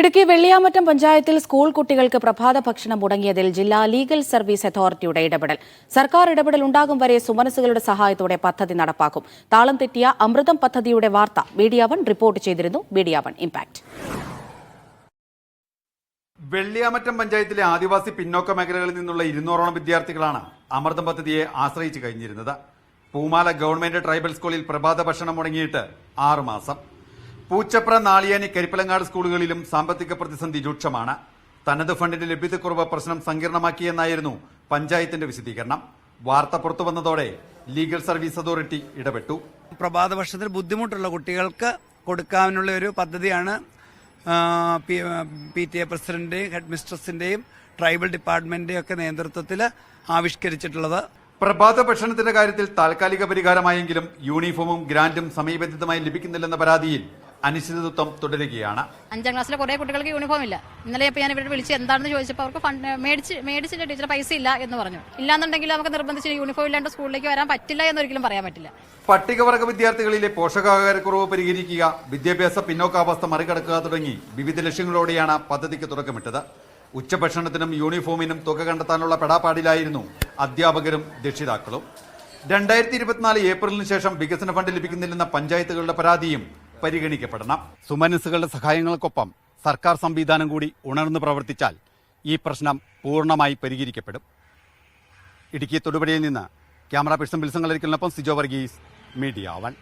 ഇടുക്കി വെള്ളിയാമറ്റം പഞ്ചായത്തിൽ സ്കൂൾ കുട്ടികൾക്ക് പ്രഭാത ഭക്ഷണം മുടങ്ങിയതിൽ ജില്ലാ ലീഗൽ സർവീസ് അതോറിറ്റിയുടെ ഇടപെടൽ. സർക്കാർ ഇടപെടൽ ഉണ്ടാകും വരെ സുമനസുകളുടെ സഹായത്തോടെ പദ്ധതി നടപ്പാക്കും. താളം തെറ്റിയ അമൃതം പദ്ധതിയുടെ വാർത്ത മീഡിയ വൺ റിപ്പോർട്ട് ചെയ്തിരുന്നു. Media one impact. വെള്ളിയാമറ്റം പഞ്ചായത്തിലെ ആദിവാസി പിന്നോക്ക മേഖലകളിൽ നിന്നുള്ള 200ഓളം വിദ്യാർത്ഥികളാണ് അമൃതം പദ്ധതിയെ ആശ്രയിച്ചു കഴിഞ്ഞിരുന്നത്. പൂമാല ഗവൺമെന്റ് ട്രൈബൽ സ്കൂളിൽ പ്രഭാത ഭക്ഷണം മുടങ്ങിയിട്ട് 6 മാസം. പൂച്ചപ്ര, നാളിയാനി, കരിപ്പലങ്ങാട് സ്കൂളുകളിലും സാമ്പത്തിക പ്രതിസന്ധി രൂക്ഷമാണ്. തനത് ഫണ്ടിന്റെ ലഭ്യതക്കുറവ് പ്രശ്നം സങ്കീർണമാക്കിയെന്നായിരുന്നു പഞ്ചായത്തിന്റെ വിശദീകരണം. വാർത്ത പുറത്തുവന്നതോടെ ലീഗൽ സർവീസ് അതോറിറ്റി ഇടപെട്ടു. പ്രഭാത ഭക്ഷണത്തിന് ബുദ്ധിമുട്ടുള്ള കുട്ടികൾക്ക് കൊടുക്കാനുള്ള ഒരു പദ്ധതിയാണ് PTA പ്രസിഡന്റിന്റെയും ഹെഡ് മിസ്ട്രസിന്റെയും ട്രൈബൽ ഡിപ്പാർട്ട്മെന്റിന്റെയും ഒക്കെ നേതൃത്വത്തിൽ ആവിഷ്കരിച്ചിട്ടുള്ളത്. പ്രഭാത ഭക്ഷണത്തിന്റെ കാര്യത്തിൽ താൽക്കാലിക പരിഹാരമായെങ്കിലും യൂണിഫോമും ഗ്രാന്റും സമയബന്ധിതമായി ലഭിക്കുന്നില്ലെന്ന പരാതിയിൽ അനിശ്ചിതത്വം തുടരുകയാണ്. 5ാം ക്ലാസ്സിലെ കുറെ കുട്ടികൾക്ക് യൂണിഫോം ഇല്ല. ഇന്നലെ ഞാൻ ഇവരോട് വിളിച്ച് എന്താണെന്ന് ചോദിച്ചപ്പോൾ അവർക്ക് ഫണ്ട് മേടിച്ചില്ല, ടീച്ചർ പൈസ ഇല്ല എന്ന് പറഞ്ഞു. ഇല്ലാന്നുണ്ടെങ്കിൽ നമുക്ക് നിർബന്ധിച്ച് യൂണിഫോം ഇല്ലാണ്ട് സ്കൂളിലേക്ക് വരാൻ പറ്റില്ല എന്നൊരിക്കലും പറയാൻ പറ്റില്ല. പട്ടികവർഗ വിദ്യാർത്ഥികളിലെ പോഷകാഹാരക്കുറവ് പരിഹരിക്കുക, വിദ്യാഭ്യാസ പിന്നോക്കാവസ്ഥ മറികടക്കുക തുടങ്ങി വിവിധ ലക്ഷ്യങ്ങളോടെയാണ് പദ്ധതിക്ക് തുടക്കമിട്ടത്. ഉച്ചഭക്ഷണത്തിനും യൂണിഫോമിനും തുക കണ്ടെത്താനുള്ള പെടാപ്പാടിലായിരുന്നു അധ്യാപകരും രക്ഷിതാക്കളും. 2024 ഏപ്രിലിന് ശേഷം വികസന ഫണ്ട് ലഭിക്കുന്നില്ലെന്ന പഞ്ചായത്തുകളുടെ പരാതിയും പരിഗണിക്കപ്പെടണം. സുമനസുകളുടെ സഹായങ്ങൾക്കൊപ്പം സർക്കാർ സംവിധാനം കൂടി ഉണർന്നു പ്രവർത്തിച്ചാൽ ഈ പ്രശ്നം പൂർണ്ണമായി പരിഹരിക്കപ്പെടും. ഇടുക്കി തൊടുപുഴയിൽ നിന്ന് ക്യാമറ പേഴ്സൺ വിൽസൺ കളരിക്കലിനൊപ്പം സിജോ വർഗീസ്, മീഡിയ വൺ.